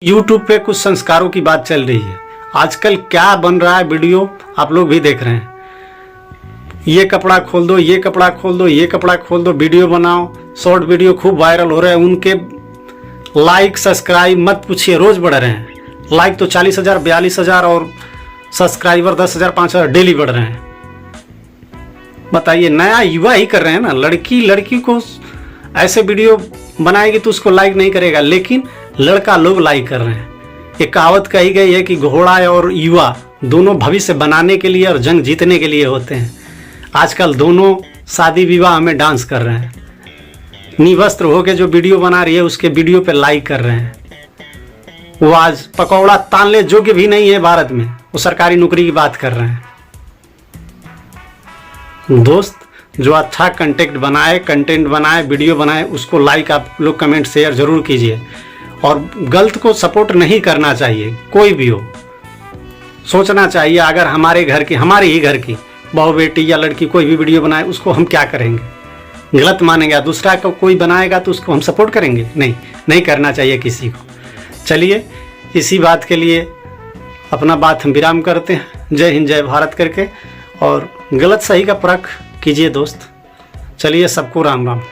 YouTube पे कुछ संस्कारों की बात चल रही है। आजकल क्या बन रहा है वीडियो आप लोग भी देख रहे हैं। ये कपड़ा खोल दो, ये कपड़ा खोल दो, ये कपड़ा खोल दो, वीडियो बनाओ, शॉर्ट वीडियो खूब वायरल हो रहे हैं। उनके लाइक सब्सक्राइब मत पूछिए, रोज बढ़ रहे हैं। लाइक तो 40,000 42,000 और सब्सक्राइबर 10,000 5,000 डेली बढ़ रहे हैं। बताइए, नया युवा ही कर रहे हैं ना। लड़की को ऐसे वीडियो बनाएगी तो उसको लाइक नहीं करेगा, लेकिन लड़का लोग लाइक कर रहे हैं। एक कहावत कही गई है कि घोड़ा और युवा दोनों भविष्य बनाने के लिए और जंग जीतने के लिए होते हैं। आजकल दोनों शादी विवाह में डांस कर रहे हैं। निवस्त्र होकर जो वीडियो बना रही है उसके वीडियो पे लाइक कर रहे हैं। वो आज पकौड़ा तानने योग्य भी नहीं है भारत में, वो सरकारी नौकरी की बात कर रहे हैं। दोस्त, जो अच्छा कंटेंट बनाए, वीडियो बनाए, उसको लाइक आप लोग कमेंट शेयर जरूर कीजिए। और गलत को सपोर्ट नहीं करना चाहिए। कोई भी हो, सोचना चाहिए अगर हमारे ही घर की बहू बेटी या लड़की कोई भी वीडियो बनाए उसको हम क्या करेंगे, गलत मानेंगे। दूसरा को कोई बनाएगा तो उसको हम सपोर्ट करेंगे? नहीं करना चाहिए किसी को। चलिए, इसी बात के लिए अपना बात हम विराम करते हैं। जय हिंद जय भारत करके, और गलत सही का परख कीजिए दोस्त। चलिए, सबको राम राम।